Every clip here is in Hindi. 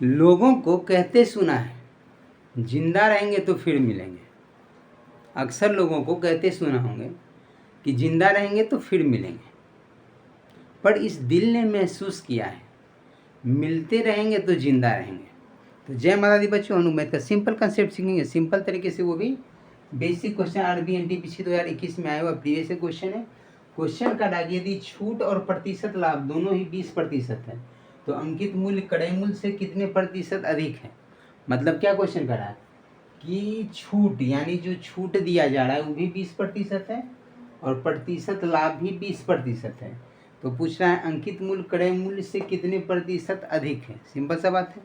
लोगों को कहते सुना है, जिंदा रहेंगे तो फिर मिलेंगे। अक्सर लोगों को कहते सुना होंगे कि जिंदा रहेंगे तो फिर मिलेंगे, पर इस दिल ने महसूस किया है मिलते रहेंगे तो जिंदा रहेंगे। तो जय माता दी बच्चों, अनुमेद का सिंपल कंसेप्ट सीखेंगे, सिंपल तरीके से, वो भी बेसिक क्वेश्चन। आरबी एनटीपीसी 2021 में आया हुआ प्रीवियस क्वेश्चन है। क्वेश्चन का डाक यदि छूट और प्रतिशत लाभ दोनों ही 20% है तो अंकित मूल्य क्रय मूल्य से कितने प्रतिशत अधिक है। मतलब क्या क्वेश्चन कर रहा है कि छूट यानी जो छूट दिया जा रहा है वो भी 20% है और प्रतिशत लाभ भी 20% है। तो पूछ रहा है अंकित मूल्य क्रय मूल्य से कितने प्रतिशत अधिक है। सिंपल सा बात है।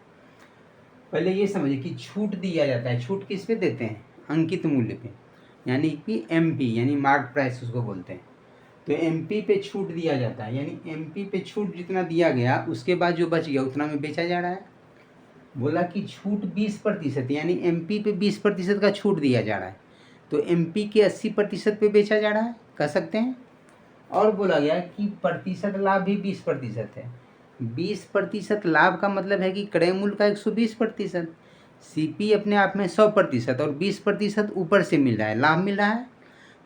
पहले ये समझिए कि छूट दिया जाता है, छूट किस पे देते हैं, अंकित मूल्य पे, यानी कि एमपी यानी मार्क प्राइस उसको बोलते हैं। तो एमपी पे छूट दिया जाता है, यानी एमपी पे छूट जितना दिया गया उसके बाद जो बच गया उतना में बेचा जा रहा है। बोला कि छूट 20% यानी एमपी पे 20% का छूट दिया जा रहा है तो एमपी के 80% पे बेचा जा रहा है, कह सकते हैं। और बोला गया कि प्रतिशत लाभ भी 20% है। 20% लाभ का मतलब है कि क्रय मूल्य का 120%, सीपी अपने आप में 100% और 20% ऊपर से मिल रहा है, लाभ मिल रहा है।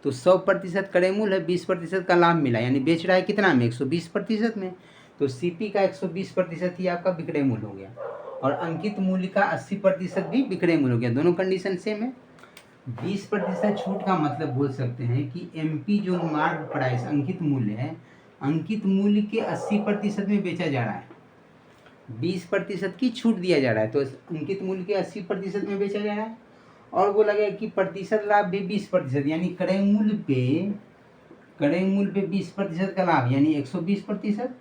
तो 100% क्रय मूल्य है, 20% का लाभ मिला, यानी बेच रहा है कितना में, 120% में। तो सीपी का 120% ही आपका विक्रय मूल्य हो गया और अंकित मूल्य का 80% भी विक्रय मूल्य हो गया। दोनों कंडीशन सेम है। 20% छूट का मतलब बोल सकते हैं कि एमपी जो मार्क प्राइस अंकित मूल्य है, अंकित मूल्य के 80% में बेचा जा रहा है। 20% की छूट दिया जा रहा है तो अंकित मूल्य के 80% में बेचा जा रहा है। और बोला गया कि प्रतिशत लाभ भी 20%, यानी क्रय मूल्य पे 20% का लाभ यानी 120%।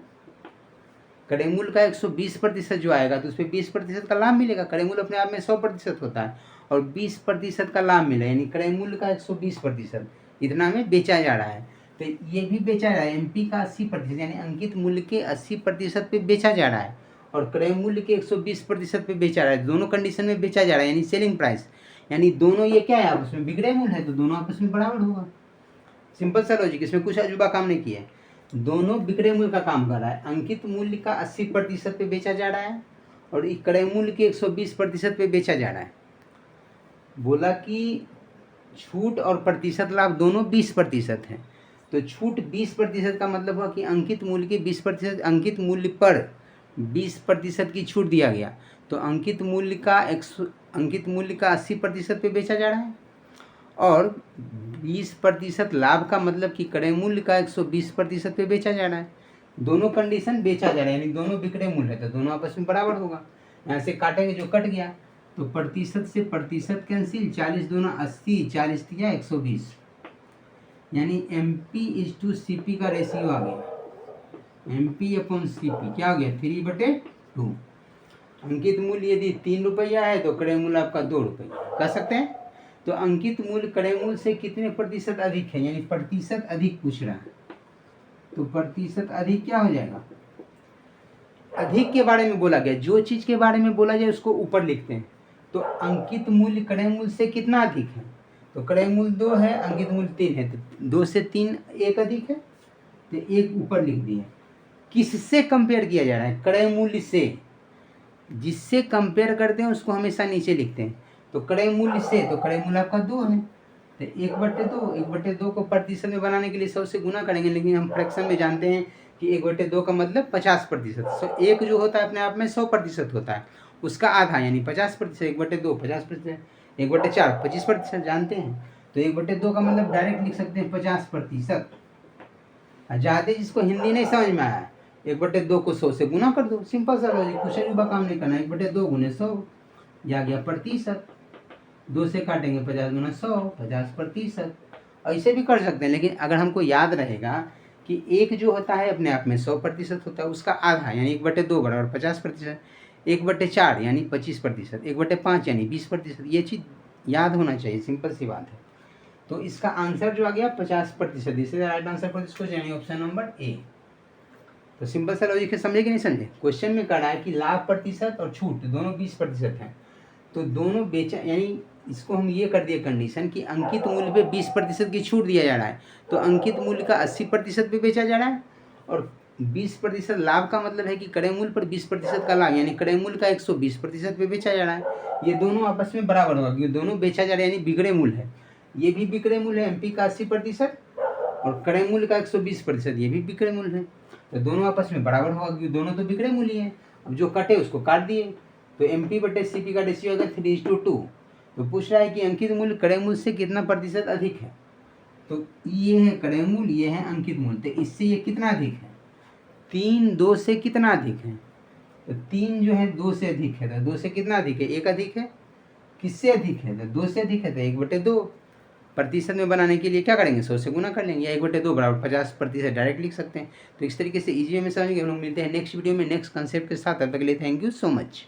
क्रय मूल्य का 120% जो आएगा तो उस पर 20% का लाभ मिलेगा। क्रय मूल्य अपने आप में 100% होता है और 20% का लाभ मिला, यानी क्रय मूल्य का 120% इतना में बेचा जा रहा है। तो ये भी बेचा जा रहा है, एमपी का 80% यानी अंकित मूल्य के 80% पे बेचा जा रहा है और क्रय मूल्य के 120% पे बेचा जा रहा है। दोनों कंडीशन में बेचा जा रहा है, यानी सेलिंग प्राइस, यानी दोनों ये क्या है आपस में विक्रय मूल्य है तो दोनों आपस में बराबर होगा। सिंपल सा लॉजिक, इसमें कुछ अजूबा काम नहीं किया है। दोनों विक्रय मूल्य का काम कर रहा है। अंकित मूल्य का 80% पे बेचा जा रहा है और क्रय मूल्य के 120% पे बेचा जा रहा है। बोला कि छूट और प्रतिशत लाभ दोनों 20% है। तो छूट 20% का मतलब हुआ कि अंकित मूल्य के 20%, अंकित मूल्य पर 20% की छूट दिया गया तो अंकित मूल्य का 80% पे बेचा जा रहा है और 20% लाभ का मतलब कि क्रय मूल्य का 120% पे बेचा जा रहा है। दोनों कंडीशन बेचा जा रहा है, यानी दोनों विक्रय मूल्य है तो दोनों आपस में बराबर होगा। यहाँ से काटेंगे जो कट गया तो प्रतिशत से प्रतिशत कैंसिल, 40 दूना 80, 40 दिया 120, यानी एमपी इज टू सीपी का रेशियो आ गया। एमपी अपॉन सीपी क्या हो गया, 3/2। अंकित मूल्य यदि 3 रुपया है तो क्रय मूल्य आपका 2 रुपया, कह सकते हैं। तो अंकित मूल्य क्रय मूल्य से कितने प्रतिशत अधिक है, यानी प्रतिशत अधिक पूछ रहा है तो प्रतिशत अधिक क्या हो जाएगा, अधिक के बारे में बोला गया, जो चीज के बारे में बोला जाए उसको ऊपर लिखते हैं। तो अंकित मूल्य क्रय मूल्य से कितना अधिक है, तो क्रय मूल्य 2 है, अंकित मूल्य 3 है, तो 2 से 3 एक अधिक है तो एक ऊपर लिख दिए। किससे कंपेयर किया जा रहा है, क्रय मूल्य से, जिससे कंपेयर करते हैं उसको हमेशा नीचे लिखते हैं। तो क्रय मूल्य से, तो क्रय मूल्य आपका 2 है तो 1/2 को प्रतिशत में बनाने के लिए 100 से गुना करेंगे, लेकिन हम फ्रैक्शन में जानते हैं कि 1/2 का मतलब 50%। तो एक जो होता है अपने आप में 100% होता है, उसका आधा यानी 50%, 1/2 50%, 1/4 25% जानते हैं। तो 1/2 का मतलब डायरेक्ट लिख सकते हैं 50%। ज़्यादा जिसको हिंदी नहीं समझ में आया 1/2 को 100 से गुना कर दो, सिंपल सा लॉजिक, कुछ भी काम नहीं करना। 1/2 गुने 100 या गया प्रतिशत, 2 से काटेंगे 50 गुना 100, 50%। ऐसे भी कर सकते हैं, लेकिन अगर हमको याद रहेगा कि एक जो होता है अपने आप में 100% होता है, उसका आधा यानी 1/2 बराबर 50%, 1/4 यानी 25%, 1/5 यानी 20%, ये चीज़ याद होना चाहिए, सिंपल सी बात है। तो इसका आंसर जो आ गया 50%, इसलिए right answer for this question यानी ऑप्शन नंबर ए। तो सिंपल सा लॉजिक है, समझे कि नहीं समझे। क्वेश्चन में कह रहा है कि लाभ प्रतिशत और छूट दोनों 20% हैं तो दोनों बेचा, यानी इसको हम ये कर दिए कंडीशन कि अंकित मूल्य पे 20% की छूट दिया जा रहा है तो अंकित मूल्य का 80% पे बेचा जा रहा है और 20% लाभ का मतलब है कि क्रय मूल्य पर 20% का लाभ, यानी क्रय मूल्य का 120% पे बेचा जा रहा है। ये दोनों आपस में बराबर होगा क्योंकि दोनों बेचा जा रहा है, यानी बिक्री मूल्य है। ये भी बिक्री मूल्य है एमपी का 80% और क्रय मूल्य का 120%, ये भी बिक्री मूल्य है। तो दोनों आपस में बराबर होगा क्योंकि दोनों तो बिक्री मूल्य है। अब जो कटे उसको काट दिए, तो एमपी बटे सीपी का रेशियो अगर 3:2। तो पूछ रहा है कि अंकित मूल्य क्रय मूल्य से कितना प्रतिशत अधिक है। तो ये है क्रय मूल्य, ये है अंकित मूल्य, तो इससे ये कितना अधिक है, 3 2 से कितना अधिक है, तो 3 जो है 2 से अधिक है, तो 2 से कितना अधिक है, 1 अधिक है। किससे अधिक है, तो 2 से अधिक है, तो 1/2। प्रतिशत में बनाने के लिए क्या करेंगे, 100 से गुना कर लेंगे, या 1/2 बराबर 50% डायरेक्ट लिख सकते हैं। तो इस तरीके से ईजी में समझेंगे। हम लोग मिलते हैं नेक्स्ट वीडियो में नेक्स्ट कंसेप्ट के साथ। तब तक के लिए थैंक यू सो मच।